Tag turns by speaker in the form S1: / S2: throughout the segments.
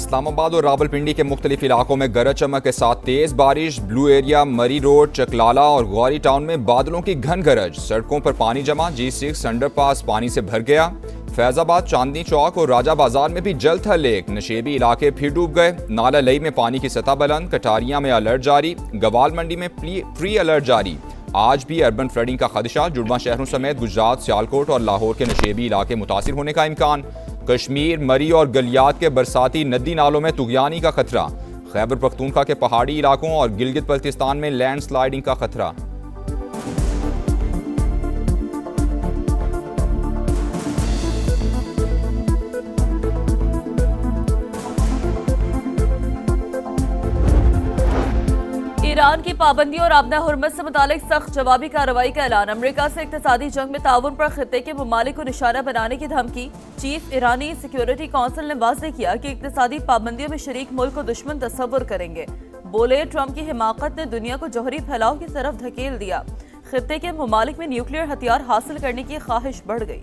S1: इस्लामाबाद और रावलपिंडी के मुख्तलिफ इलाकों में गरज चमक के साथ तेज बारिश। ब्लू एरिया, मरी रोड, चकलाला और गौरी टाउन में बादलों की घन गरज। सड़कों पर पानी जमा। G6 अंडरपास पानी से भर गया। फैजाबाद, चांदनी चौक और राजा बाजार में भी जल थल लेक। नशेबी इलाके फिर डूब गए। नाला लई में पानी की सतह बुलंद। कटारिया में अलर्ट जारी। गवाल मंडी में प्री अलर्ट जारी। आज भी अर्बन फ्लडिंग का खदशा। जुड़वा शहरों समेत गुजरात, सियालकोट और लाहौर के नशेबी इलाके मुतासिर होने का इम्कान। कश्मीर, मरी और गलियात के बरसाती नदी नालों में तुगयानी का खतरा। खैबर पख्तूनख्वा के पहाड़ी इलाकों और गिलगित बल्तिस्तान में लैंड स्लाइडिंग का खतरा।
S2: ईरान की पाबंदियों और आबना हुर्मत से मुतालिक सख्त जवाबी कार्रवाई का ऐलान। अमेरिका से इक्तिसादी जंग में ताउन पर खित्ते के ममालिक को निशाना बनाने की धमकी। चीफ ईरानी सिक्योरिटी काउंसिल ने वाज़ेह किया कि इक्तिसादी पाबंदियों में शरीक मुल्क को दुश्मन तस्वुर करेंगे। बोले, ट्रंप की हिमाकत ने दुनिया को जौहरी फैलाव की तरफ धकेल दिया। खित्ते के ममालिक में न्यूक्लियर हथियार हासिल करने की ख्वाहिश बढ़ गई।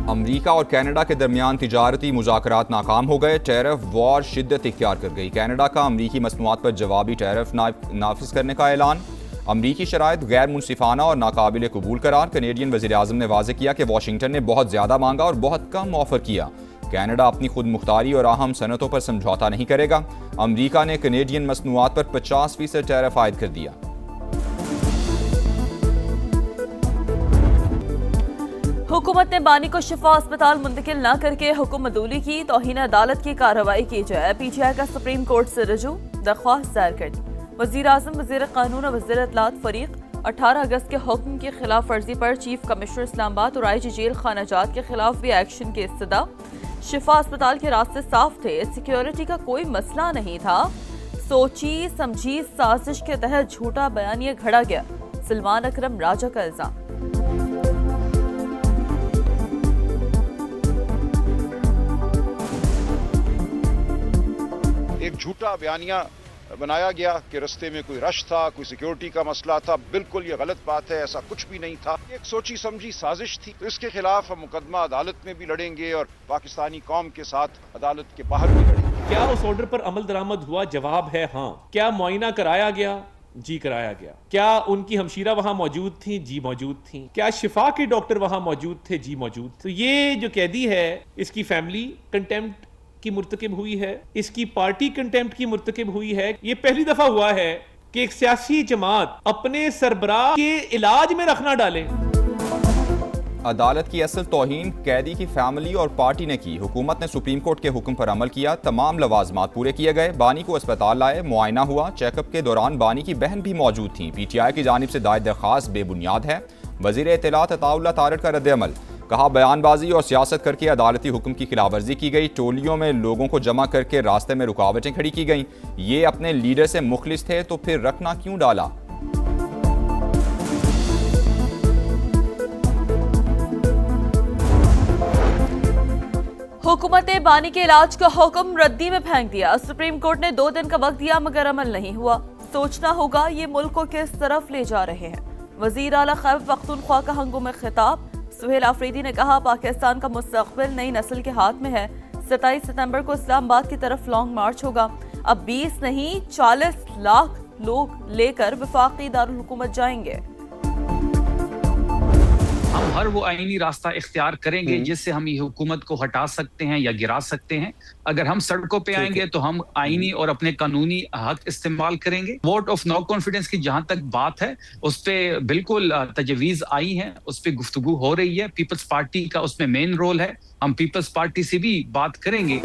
S1: अमरीका और कनाडा के दरमियान तिजारती मुज़ाकरात नाकाम हो गए। टैरिफ वॉर शिद्दत इख्तियार कर गई। कनाडा का अमरीकी मसनूआत पर जवाबी टैरिफ नाफिज करने का ऐलान। अमरीकी शराइत गैर मुनसिफाना और नाकाबिल कबूल करार। कनेडियन वज़ीर-ए-आज़म ने वाज़ेह किया कि वाशिंगटन ने बहुत ज़्यादा मांगा और बहुत कम ऑफर किया। कनाडा अपनी खुद मुख्तारी और अहम सनतों पर समझौता नहीं करेगा। अमरीका ने कनेडियन मसनूआत पर 50% टैरिफ आयद कर दिया।
S2: हुकूमत ने बानी को शिफा अस्पताल मुंतकिल न करके हुक्म अदूली की। तौहीन अदालत की कार्रवाई की जाए। PTI का सुप्रीम कोर्ट से रजू दरख्वास्त दायर कर दी। वज़ीर-ए-आज़म, वज़ीर कानून और वज़ीर इत्तलात फरीक 18 अगस्त के हुक्म की खिलाफ वर्जी पर चीफ कमिश्नर इस्लामाबाद और IG जेल खानाजात के खिलाफ भी एक्शन की इस्तदा। शिफा अस्पताल के रास्ते साफ थे। सिक्योरिटी का कोई मसला नहीं था। सोची समझी साजिश के तहत झूठा बयानिया घड़ा गया। सलमान अकरम राजा का इल्जाम।
S3: एक झूठा बयानिया बनाया गया कि रास्ते में कोई रश था, कोई सिक्योरिटी का मसला था। बिल्कुल ये गलत बात है, ऐसा कुछ भी नहीं था। एक सोची समझी साजिश थी। तो इसके खिलाफ हम मुकदमा अदालत में भी लड़ेंगे और पाकिस्तानी कौम के साथ अदालत के बाहर भी लड़ेंगे।
S4: क्या उस ऑर्डर पर अमल दरामद हुआ? जवाब है हाँ। क्या मुआयना कराया गया? जी कराया गया। क्या उनकी हमशीरा वहां मौजूद थी? जी मौजूद थी। क्या शिफा के डॉक्टर वहां मौजूद थे? जी मौजूद। तो ये जो कैदी है, इसकी फैमिली कंटेम्प्ट की मुर्तकिब हुई है, इसकी पार्टी कंटेम्प्ट की मुर्तकिब हुई है। ये पहली दफा हुआ है कि एक सियासी जमात अपने सरबराह के इलाज में रखना डाले।
S1: अदालत की असल तौहीन कैदी की फैमिली और पार्टी ने की। हुकूमत ने सुप्रीम कोर्ट के हुक्म पर अमल किया। तमाम लवाजमात पूरे किए गए। बानी को अस्पताल लाए, मुआयना हुआ। चेकअप के दौरान बानी की बहन भी मौजूद थी। PTI की जानिब से दायर दरख्वास्त बेबुनियाद है। वज़ीर इत्तलात अताउल्लाह तारड़ का रद्द-ए-अमल। कहा, बयानबाजी और सियासत करके अदालती हुक्म की खिलाफवर्जी की गई। टोलियों में लोगों को जमा करके रास्ते में रुकावटें खड़ी की गईं। ये अपने लीडर से मुखलिस थे तो फिर रखना क्यों डाला?
S2: हुकूमत ने बानी के इलाज का हुक्म रद्दी में फेंक दिया। सुप्रीम कोर्ट ने 2 दिन का वक्त दिया मगर अमल नहीं हुआ। सोचना होगा ये मुल्क को किस तरफ ले जा रहे हैं। वजीर आला खैबर पख्तूनख्वा का हंगुम खिताब। सुहेल आफरीदी ने कहा, पाकिस्तान का मुस्तकबिल नई नस्ल के हाथ में है। 27 सितंबर को इस्लामाबाद की तरफ लॉन्ग मार्च होगा। अब 20 नहीं 40 लाख लोग लेकर वफाकी दारुल हुकूमत जाएंगे।
S5: हम हर वो आईनी रास्ता इख्तियार करेंगे जिससे हम ये हुकूमत को हटा सकते हैं या गिरा सकते हैं। अगर हम सड़कों पे आएंगे तो हम आईनी और अपने कानूनी हक इस्तेमाल करेंगे। वोट ऑफ नो कॉन्फिडेंस की जहां तक बात है, उस पर बिल्कुल तजवीज़ आई है, उस पर गुफ्तगू हो रही है। पीपल्स पार्टी का उसमें मेन रोल है। हम पीपल्स पार्टी से भी बात करेंगे।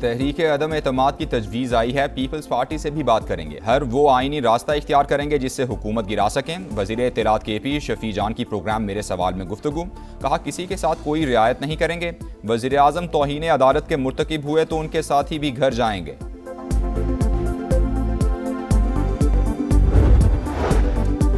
S1: तहरीक अदम एतमाद की तजवीज़ आई है। पीपल्स पार्टी से भी बात करेंगे। हर वो आईनी रास्ता इख्तियार करेंगे जिससे हुकूमत गिरा सकें। वज़ीर इत्तलात KP शफी जान की प्रोग्राम मेरे सवाल में गुफ्तगू। कहा, किसी के साथ कोई रियायत नहीं करेंगे। वज़ीर-ए-आज़म तौहीन अदालत के मुर्तकिब हुए तो उनके साथ ही भी घर जाएंगे।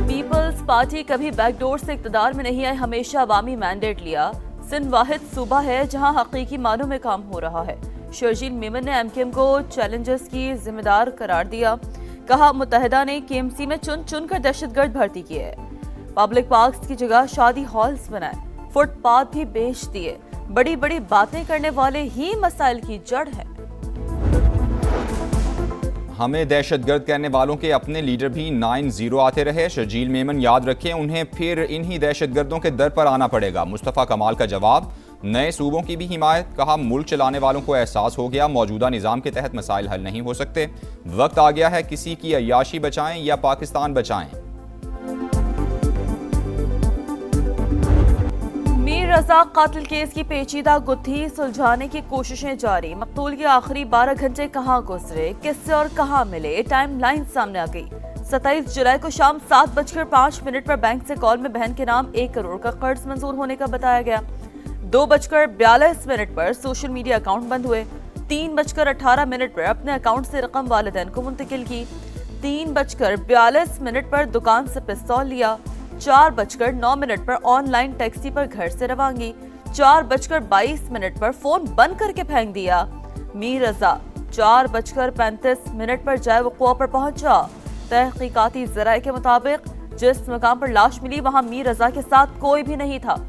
S2: पीपल्स पार्टी कभी बैकडोर से इक़्तिदार में नहीं आई, हमेशा अवामी मैंडेट लिया। सिंध वाहिद सूबा है जहां हकीकी मानों में काम हो रहा है। शर्जील मेमन ने MKM को चैलेंजेस की जिम्मेदार करार दिया। कहा मुत्तहिदा ने KMC में चुन चुन कर दहशतगर्द भर्ती किए। पब्लिक पार्क्स की जगह शादी हॉल्स बनाए, फुटपाथ भी बेच दिए। बड़ी बड़ी बातें करने वाले ही मसाइल की जड़ है।
S1: हमें दहशतगर्द कहने वालों के अपने लीडर भी 9-0 आते रहे। शर्जील मेमन याद रखें, उन्हें फिर इन्हीं दहशतगर्दों के दर पर आना पड़ेगा। मुस्तफ़ा कमाल का जवाब, नए सूबों की भी हिमायत। कहा मुल्क चलाने वालों को एहसास हो गया मौजूदा निज़ाम के तहत मसाइल हल नहीं हो सकते। वक्त आ गया है किसी की अय्याशी बचाएं या पाकिस्तान बचाएं।
S2: मीर रजा कातिल केस की पेचीदा गुत्थी सुलझाने की कोशिशें जारी। मकतूल के आखिरी 12 घंटे कहां गुजरे, किससे और कहां मिले, टाइम लाइन सामने आ गई। 27 जुलाई को शाम 7:05 पर बैंक से कॉल में बहन के नाम 1 करोड़ का कर्ज मंजूर होने का बताया गया। 2:42 पर सोशल मीडिया अकाउंट बंद हुए। 3:18 पर अपने अकाउंट से रकम वालिदैन को मुंतकिल की। 3:42 पर दुकान से पिस्तौल लिया। 4:09 पर ऑनलाइन टैक्सी पर घर से रवानगी। 4:22 पर फोन बंद करके फेंक दिया। मीर रजा 4:35 पर जाए वक़ुआ पर पहुंचा। तहकीकाती ज़राए के मुताबिक जिस मकाम पर लाश मिली वहां मीर रजा के साथ कोई भी नहीं था।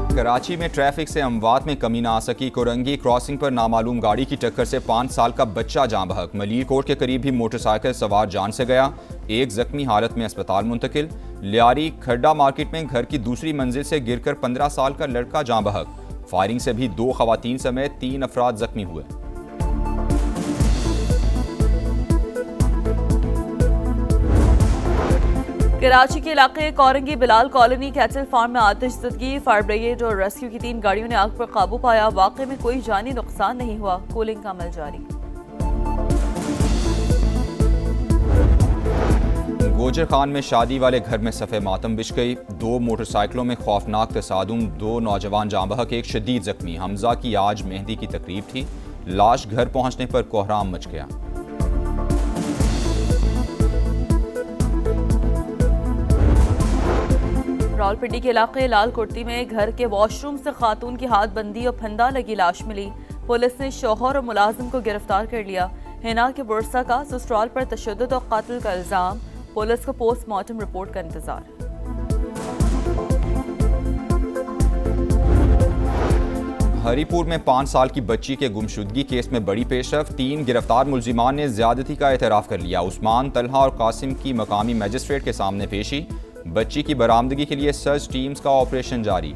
S1: कराची में ट्रैफिक से अमवात में कमी ना आ सकी। कोरंगी क्रॉसिंग पर नामालूम गाड़ी की टक्कर से 5 साल का बच्चा जान बहक। मलीर कोट के करीब ही मोटरसाइकिल सवार जान से गया। एक जख्मी हालत में अस्पताल मुंतकिल। लियारी खड्डा मार्केट में घर की दूसरी मंजिल से गिरकर 15 साल का लड़का जान बहक। फायरिंग से भी 2 खवातीन समेत 3 अफराद जख्मी हुए।
S2: कराची के इलाके Korangi Bilal colony cattle farm में आतिशज़दगी। फायर ब्रिगेड और रेस्क्यू की 3 गाड़ियों ने आग पर काबू पाया। वाक़े में कोई जानी नुकसान नहीं हुआ। कूलिंग का अमल जारी।
S1: गोजर खान में शादी वाले घर में सफ़े मातम बिछ गई। 2 मोटरसाइकिलों में खौफनाक तसादुम, 2 नौजवान जाँ बहक, एक शदीद जख्मी। हमजा की आज मेहंदी की तकरीब थी। लाश घर पहुंचने पर कोहराम मच गया।
S2: रावलपिंडी के इलाके लाल कुर्ती में घर के वॉशरूम से खातून की हाथ बंदी और फंदा लगी लाश मिली। पुलिस ने शौहर और मुलाजिम को गिरफ्तार कर लिया। हिना के बुरसा का ससुराल पर तशद्दुद और कत्ल का इल्जाम। पुलिस को पोस्टमार्टम रिपोर्ट का इंतजार।
S1: हरीपुर में 5 साल की बच्ची के गुमशुदगी केस में बड़ी पेशरफ। 3 गिरफ्तार मुलजिमान ने ज्यादती का एतराफ़ कर लिया। उस्मान, तलहा और कासिम की मकामी मजिस्ट्रेट के सामने पेशी। बच्ची की बरामदगी के लिए सर्च टीम्स का ऑपरेशन जारी।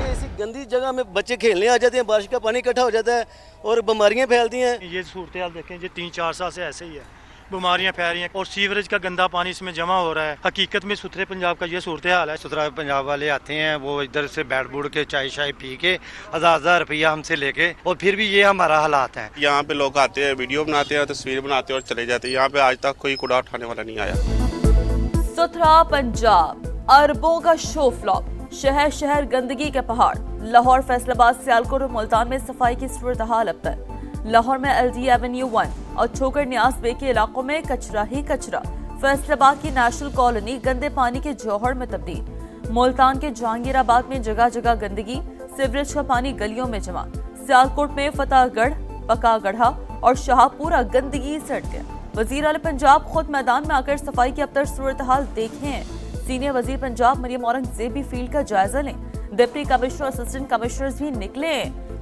S6: ऐसी गंदी जगह में बच्चे खेलने आ जाते हैं, बारिश का पानी इकट्ठा हो जाता है और बीमारियां फैलती हैं।
S7: ये सूरत हाल देखें, ये 3-4 साल से ऐसे ही है, बीमारियां फैल रही हैं और सीवरेज का गंदा पानी इसमें जमा हो रहा है। हकीकत में सुथरे पंजाब का ये सूरत हाल है।
S8: सुथरा पंजाब वाले आते हैं, वो इधर से बैठ बूढ़ के चाय शाय पी के 1000 रुपया हमसे लेके, और फिर भी ये हमारा हालात है।
S9: यहाँ पे लोग आते हैं, वीडियो बनाते हैं, तस्वीर बनाते हैं और चले जाते हैं। यहाँ पे आज तक कोई कूड़ा उठाने वाला नहीं आया।
S2: सुथरा पंजाब अरबों का शो फ्लॉप। शहर शहर गंदगी के पहाड़। लाहौर, फैसलाबाद, सियालकोट और मुल्तान में सफाई की सूरत हाल अब तक। लाहौर में LD एवेन्यू 1 और छोकर न्यास बे के इलाकों में कचरा ही कचरा। फैसलाबाद की नेशनल कॉलोनी गंदे पानी के जौहर में तब्दील। मुल्तान के जहांगीराबाद में जगह जगह गंदगी, सीवरेज का पानी गलियों में जमा। सियालकोट में फतेहगढ़, पकागढ़ा और शाहपुरा गंदगी सड़ गया। वजीर आला पंजाब खुद मैदान में आकर सफाई की अबतर सूरत हाल देखें। सीनियर वजीर पंजाब मरियम औरंगजेब भी फील्ड का जायजा लें। डिप्टी कमिश्नर, असिस्टेंट कमिश्नर्स भी निकले।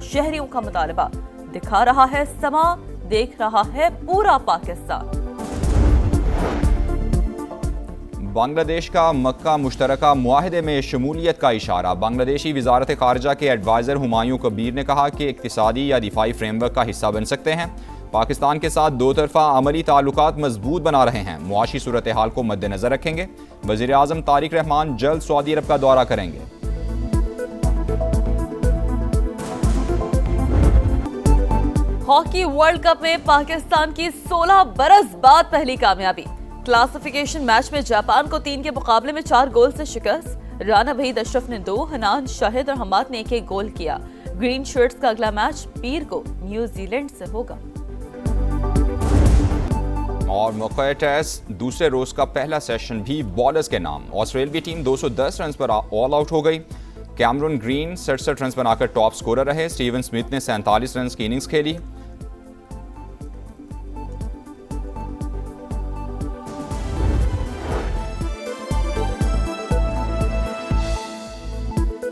S2: शहरियों का मुतालबा, दिखा रहा है समा, देख रहा है पूरा पाकिस्तान।
S1: बांग्लादेश का मक्का मुश्तरका मुआहदे में शमूलियत का इशारा। बांग्लादेशी वजारत खारजा के एडवाइज़र हुमायूं कबीर ने कहा कि इक्तिसादी या दिफाई फ्रेमवर्क का हिस्सा बन सकते हैं। पाकिस्तान के साथ 2 तरफा अमली ताल्लुकात मजबूत बना रहे हैं। मुआशी सूरत हाल को मद्देनजर रखेंगे। वज़ीर आज़म तारिक रहमान जल्द सऊदी अरब का दौरा करेंगे।
S2: हॉकी वर्ल्ड कप में पाकिस्तान की 16 बरस बाद पहली कामयाबी। क्लासिफिकेशन मैच में जापान को 3 के मुकाबले में 4 गोल से शिकस्त। राना वहीद अशरफ ने 2, हनान, शाहिद और हमाद ने 1-1 गोल किया। ग्रीन शर्ट्स का अगला मैच पीर को न्यूजीलैंड से होगा।
S1: और मौका टेस्ट दूसरे रोज का पहला सेशन भी बॉलर्स के नाम। ऑस्ट्रेलिया की टीम 210 रन पर ऑल आउट हो गई। कैमरून ग्रीन 67 रन बनाकर टॉप स्कोरर रहे। स्टीवन स्मिथ ने 47 रन की इनिंग्स खेली।